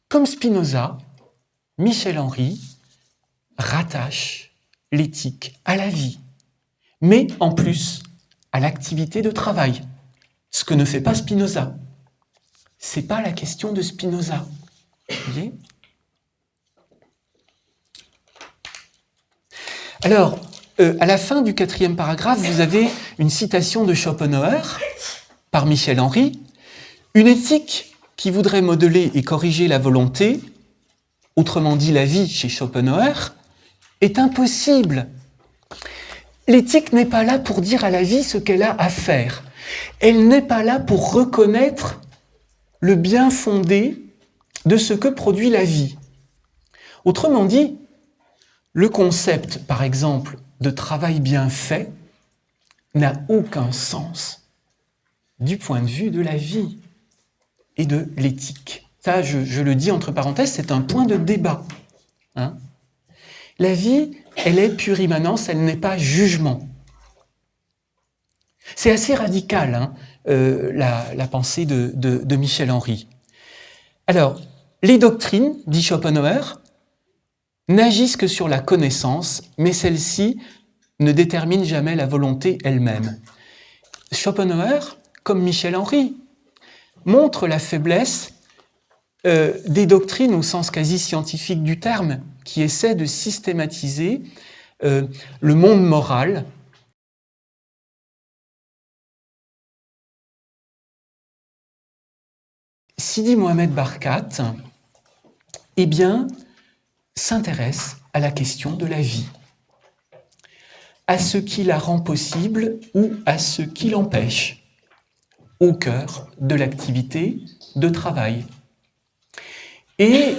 Comme Spinoza, Michel Henry rattache l'éthique à la vie, mais en plus à l'activité de travail, ce que ne fait pas Spinoza. C'est pas la question de Spinoza. Vous voyez ? Alors, à la fin du 4e paragraphe, vous avez une citation de Schopenhauer par Michel Henry. Une éthique qui voudrait modeler et corriger la volonté, autrement dit la vie chez Schopenhauer, est impossible. L'éthique n'est pas là pour dire à la vie ce qu'elle a à faire. Elle n'est pas là pour reconnaître le bien fondé de ce que produit la vie. Autrement dit, le concept, par exemple, de travail bien fait n'a aucun sens du point de vue de la vie et de l'éthique. Ça, je le dis entre parenthèses, c'est un point de débat. Hein ? La vie, elle est pure immanence, elle n'est pas jugement. C'est assez radical, hein, la pensée de Michel Henry. Alors, les doctrines, dit Schopenhauer, n'agissent que sur la connaissance, mais celle-ci ne détermine jamais la volonté elle-même. Schopenhauer, comme Michel Henry, montre la faiblesse des doctrines au sens quasi scientifique du terme, qui essaient de systématiser le monde moral. Sidi Mohamed Barkat, eh bien, s'intéresse à la question de la vie, à ce qui la rend possible ou à ce qui l'empêche, au cœur de l'activité de travail. Et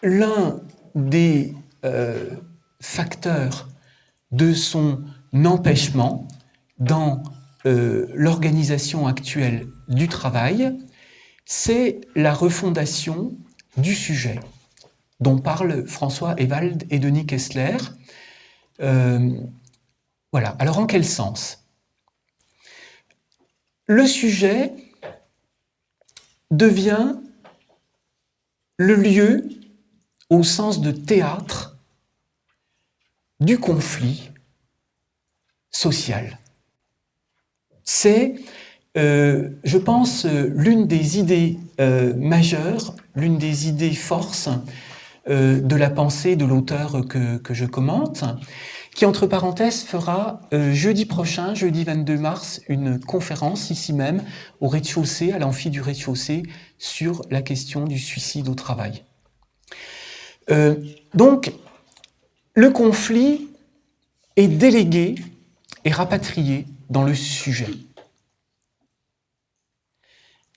l'un des facteurs de son empêchement dans l'organisation actuelle du travail, c'est la refondation du sujet, dont parlent François Ewald et Denis Kessler. Voilà. Alors, en quel sens ? Le sujet devient le lieu, au sens de théâtre, du conflit social. C'est, je pense, l'une des idées majeures, l'une des idées forces de la pensée de l'auteur que je commente, qui, entre parenthèses, fera jeudi prochain, jeudi 22 mars, une conférence ici même, au rez-de-chaussée, à l'amphi du rez-de-chaussée, sur la question du suicide au travail. Donc, le conflit est délégué et rapatrié dans le sujet,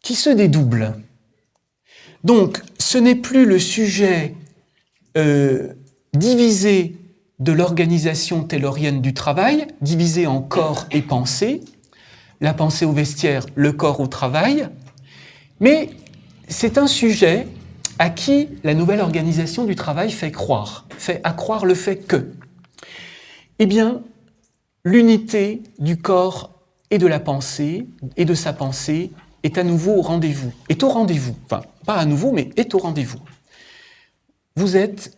qui se dédouble. Donc, ce n'est plus le sujet divisé de l'organisation taylorienne du travail, divisé en corps et pensée, la pensée au vestiaire, le corps au travail, mais c'est un sujet à qui la nouvelle organisation du travail fait accroire le fait que, eh bien, l'unité du corps et de la pensée, et de sa pensée, est à nouveau au rendez-vous. Est au rendez-vous. Enfin, pas à nouveau, mais est au rendez-vous. Vous êtes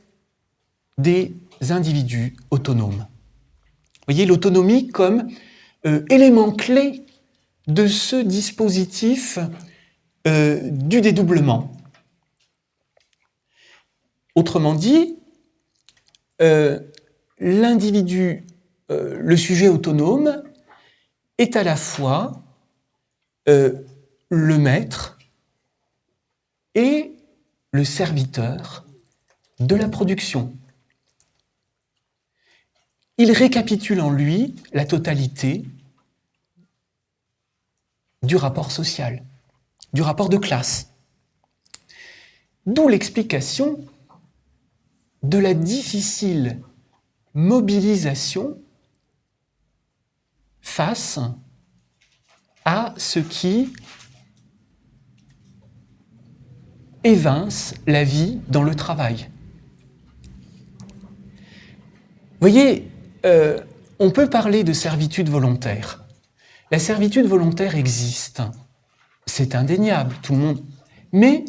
des individus autonomes. Vous voyez l'autonomie comme élément clé de ce dispositif du dédoublement. Autrement dit, l'individu, le sujet autonome, est à la fois le maître et le serviteur de la production. Il récapitule en lui la totalité du rapport social, du rapport de classe. D'où l'explication de la difficile mobilisation face à ce qui évince la vie dans le travail. Vous voyez, on peut parler de servitude volontaire. La servitude volontaire existe, c'est indéniable, tout le monde. Mais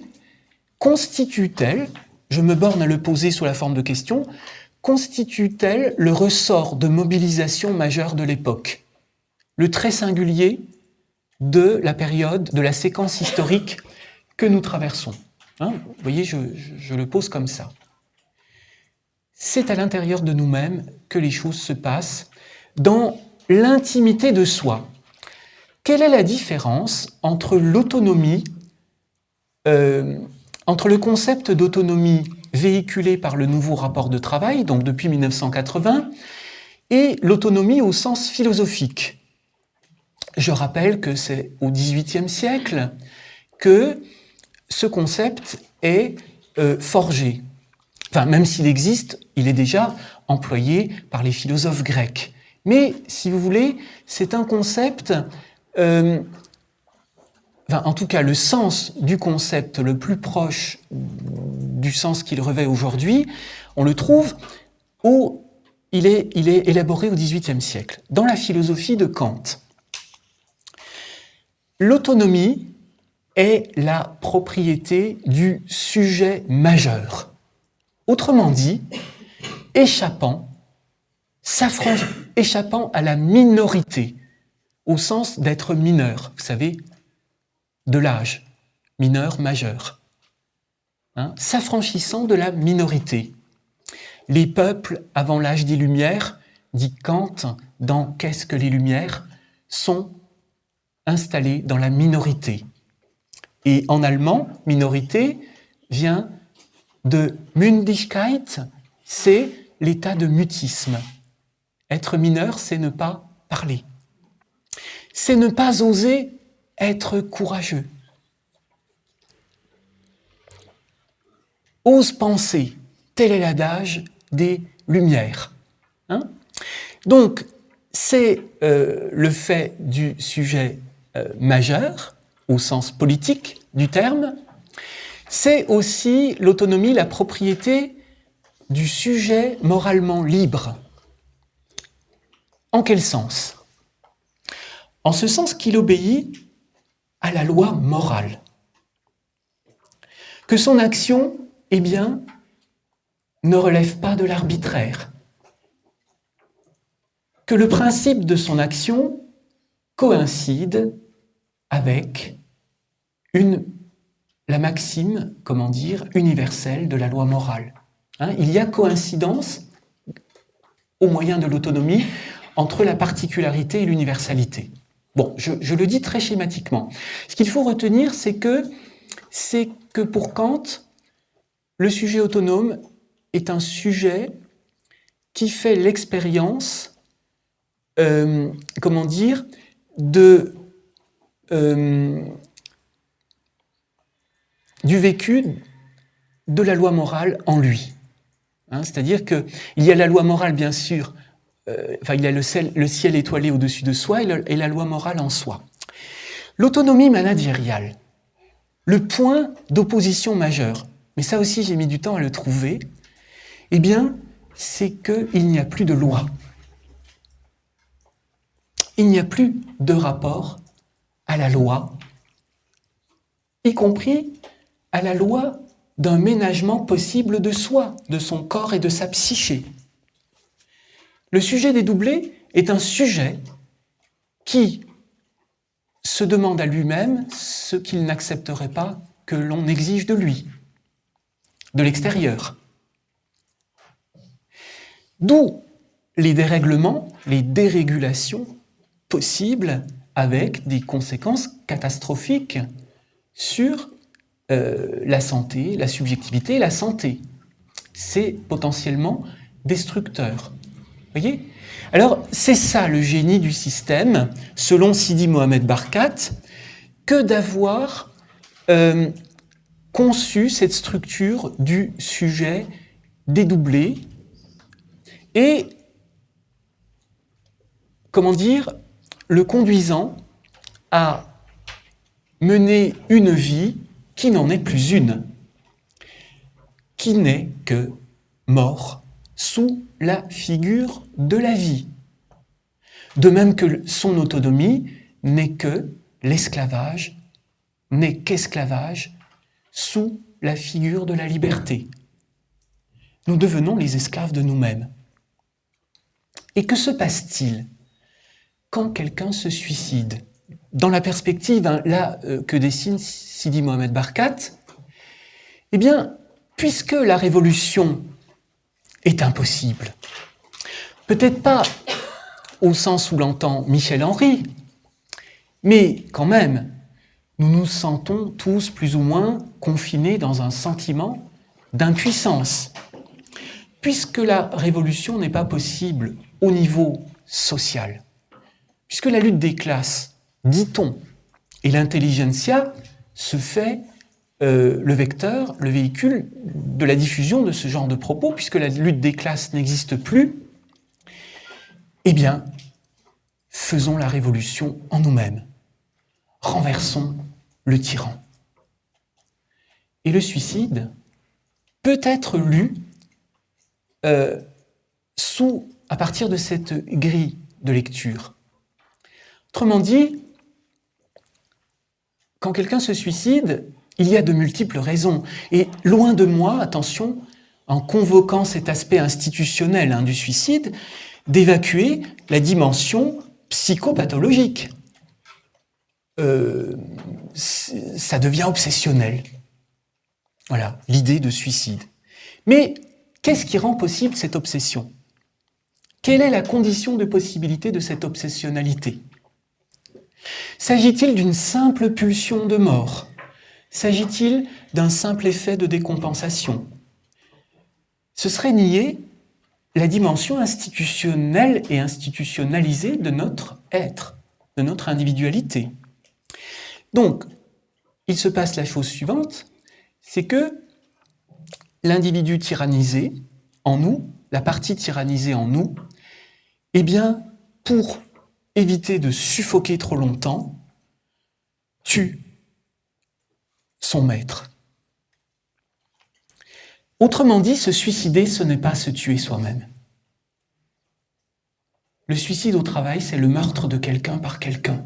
constitue-t-elle, je me borne à le poser sous la forme de question, constitue-t-elle le ressort de mobilisation majeure de l'époque, le trait singulier de la période, de la séquence historique que nous traversons? Vous voyez, je le pose comme ça. C'est à l'intérieur de nous-mêmes que les choses se passent, dans l'intimité de soi. Quelle est la différence entre l'autonomie, entre le concept d'autonomie véhiculé par le nouveau rapport de travail, donc depuis 1980, et l'autonomie au sens philosophique? Je rappelle que c'est au XVIIIe siècle que ce concept est forgé. Enfin, même s'il existe, il est déjà employé par les philosophes grecs. Mais, si vous voulez, c'est un concept, en tout cas, le sens du concept le plus proche du sens qu'il revêt aujourd'hui, on le trouve où il est élaboré au XVIIIe siècle, dans la philosophie de Kant. L'autonomie est la propriété du sujet majeur. Autrement dit, échappant à la minorité, au sens d'être mineur, vous savez, de l'âge, mineur, majeur, s'affranchissant de la minorité. Les peuples avant l'âge des Lumières, dit Kant dans Qu'est-ce que les Lumières, sont installés dans la minorité. Et en allemand, minorité vient de Mündigkeit, c'est l'état de mutisme. Être mineur, c'est ne pas parler. C'est ne pas oser être courageux. Ose penser, tel est l'adage des Lumières. Donc, c'est le fait du sujet majeur, au sens politique du terme. C'est aussi l'autonomie, la propriété du sujet moralement libre. En quel sens? En ce sens qu'il obéit à la loi morale. Que son action, ne relève pas de l'arbitraire. Que le principe de son action coïncide avec la maxime, universelle de la loi morale. Il y a coïncidence, au moyen de l'autonomie, entre la particularité et l'universalité. Bon, je le dis très schématiquement. Ce qu'il faut retenir, c'est que pour Kant, le sujet autonome est un sujet qui fait l'expérience comment dire, du vécu de la loi morale en lui. Hein, c'est-à-dire qu'il y a la loi morale, bien sûr, il y a le ciel étoilé au-dessus de soi et la loi morale en soi. L'autonomie managériale, le point d'opposition majeur, mais ça aussi j'ai mis du temps à le trouver, eh bien, c'est qu'il n'y a plus de loi. Il n'y a plus de rapport à la loi, y compris à la loi d'un ménagement possible de soi, de son corps et de sa psyché. Le sujet dédoublé est un sujet qui se demande à lui-même ce qu'il n'accepterait pas que l'on exige de lui, de l'extérieur. D'où les dérèglements, les dérégulations possibles avec des conséquences catastrophiques sur la santé, la subjectivité et la santé. C'est potentiellement destructeur. Voyez ? Alors, c'est ça le génie du système, selon Sidi Mohamed Barkat, que d'avoir conçu cette structure du sujet dédoublé et, comment dire, le conduisant à mener une vie qui n'en est plus une, qui n'est que mort sous la figure de la vie. De même que son autonomie n'est que l'esclavage, n'est qu'esclavage sous la figure de la liberté. Nous devenons les esclaves de nous-mêmes. Et que se passe-t-il quand quelqu'un se suicide ? Dans la perspective que dessine Sidi Mohamed Barkat, eh bien, puisque la révolution est impossible, peut-être pas au sens où l'entend Michel Henry, mais quand même, nous nous sentons tous plus ou moins confinés dans un sentiment d'impuissance. Puisque la révolution n'est pas possible au niveau social, puisque la lutte des classes, dit-on, et l'intelligentsia se fait le vecteur, le véhicule de la diffusion de ce genre de propos, puisque la lutte des classes n'existe plus, eh bien, faisons la révolution en nous-mêmes. Renversons le tyran. Et le suicide peut être lu à partir de cette grille de lecture. Autrement dit, quand quelqu'un se suicide, il y a de multiples raisons. Et loin de moi, attention, en convoquant cet aspect institutionnel du suicide, d'évacuer la dimension psychopathologique. Ça devient obsessionnel. Voilà, l'idée de suicide. Mais qu'est-ce qui rend possible cette obsession ? Quelle est la condition de possibilité de cette obsessionnalité ? S'agit-il d'une simple pulsion de mort ? S'agit-il d'un simple effet de décompensation ? Ce serait nier la dimension institutionnelle et institutionnalisée de notre être, de notre individualité. Donc, il se passe la chose suivante, c'est que l'individu tyrannisé en nous, la partie tyrannisée en nous, eh bien, pour éviter de suffoquer trop longtemps, tue son maître. Autrement dit, se suicider, ce n'est pas se tuer soi-même. Le suicide au travail, c'est le meurtre de quelqu'un par quelqu'un.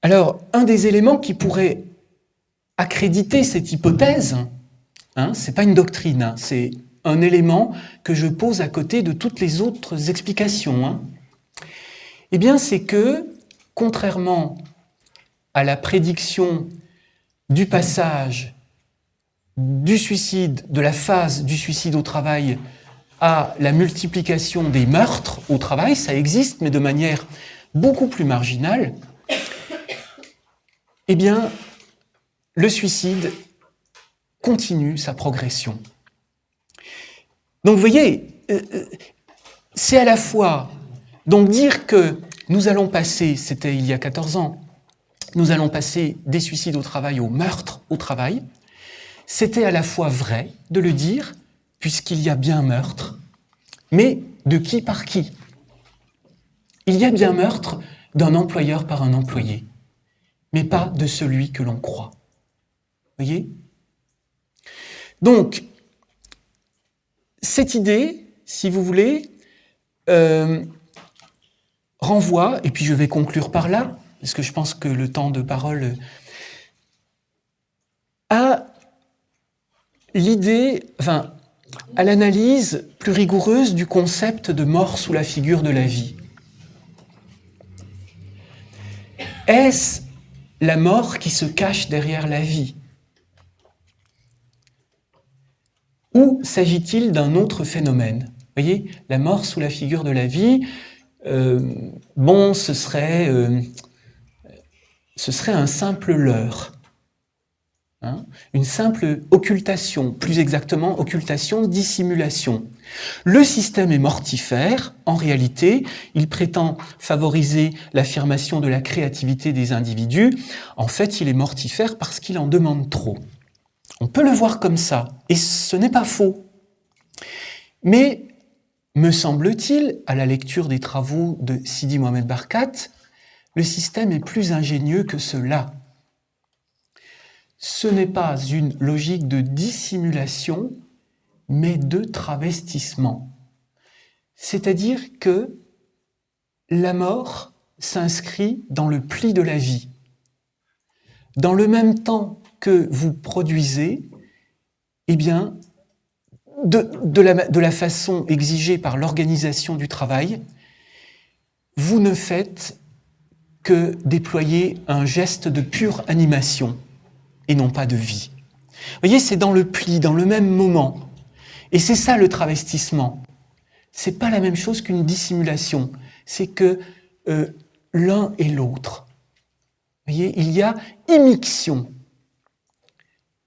Alors, un des éléments qui pourrait accréditer cette hypothèse, c'est pas une doctrine, c'est un élément que je pose à côté de toutes les autres explications. Eh bien, c'est que, contrairement à la prédiction du passage du suicide, de la phase du suicide au travail à la multiplication des meurtres au travail, ça existe, mais de manière beaucoup plus marginale, eh bien, le suicide continue sa progression. Donc vous voyez, c'est à la fois, donc dire que nous allons passer, c'était il y a 14 ans, nous allons passer des suicides au travail au meurtre au travail, c'était à la fois vrai de le dire, puisqu'il y a bien meurtre, mais de qui par qui? Il y a bien meurtre d'un employeur par un employé, mais pas de celui que l'on croit. Voyez? Donc, cette idée, si vous voulez, renvoie, et puis je vais conclure par là, parce que je pense que le temps de parole, à l'idée, enfin, à l'analyse plus rigoureuse du concept de mort sous la figure de la vie. Est-ce la mort qui se cache derrière la vie? Ou s'agit-il d'un autre phénomène? Vous voyez, la mort sous la figure de la vie, bon, ce serait un simple leurre. Hein, une simple occultation, plus exactement occultation, dissimulation. Le système est mortifère, en réalité, il prétend favoriser l'affirmation de la créativité des individus, en fait il est mortifère parce qu'il en demande trop. On peut le voir comme ça, et ce n'est pas faux. Mais, me semble-t-il, à la lecture des travaux de Sidi Mohamed Barkat, le système est plus ingénieux que cela. Ce n'est pas une logique de dissimulation, mais de travestissement. C'est-à-dire que la mort s'inscrit dans le pli de la vie. Dans le même temps que vous produisez, eh bien, de la façon exigée par l'organisation du travail, vous ne faites que déployer un geste de pure animation et non pas de vie. Vous voyez, c'est dans le pli, dans le même moment. Et c'est ça le travestissement. C'est pas la même chose qu'une dissimulation. C'est que l'un et l'autre. Vous voyez, il y a immixtion,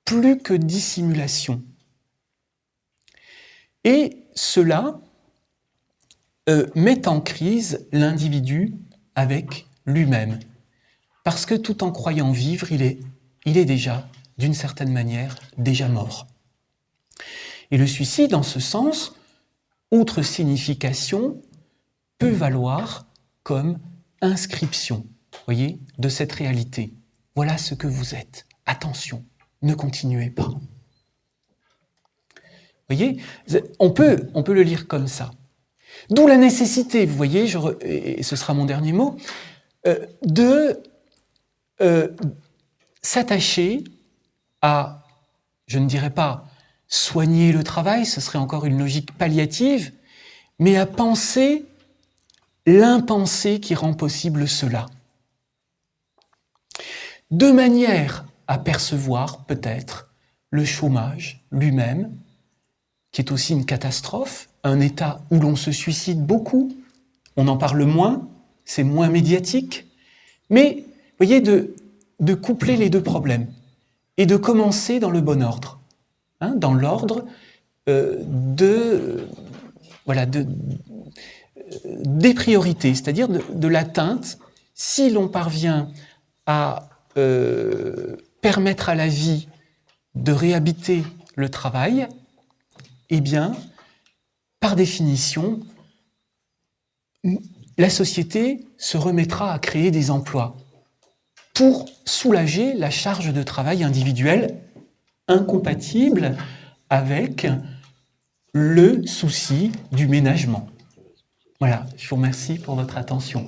plus que dissimulation. Et cela met en crise l'individu avec lui-même. Parce que tout en croyant vivre, il est déjà, d'une certaine manière, déjà mort. Et le suicide, en ce sens, outre signification, peut valoir comme inscription, voyez, de cette réalité. Voilà ce que vous êtes. Attention, ne continuez pas. Vous voyez, on peut le lire comme ça. D'où la nécessité, vous voyez, et ce sera mon dernier mot, de s'attacher à, je ne dirais pas soigner le travail, ce serait encore une logique palliative, mais à penser l'impensé qui rend possible cela. De manière à percevoir peut-être le chômage lui-même, qui est aussi une catastrophe, un état où l'on se suicide beaucoup, on en parle moins, c'est moins médiatique, mais vous voyez, de coupler les deux problèmes et de commencer dans le bon ordre, hein, dans l'ordre des priorités, c'est-à-dire de l'atteinte. Si l'on parvient à permettre à la vie de réhabiter le travail, eh bien, par définition, la société se remettra à créer des emplois pour soulager la charge de travail individuelle incompatible avec le souci du ménagement. Voilà, je vous remercie pour votre attention.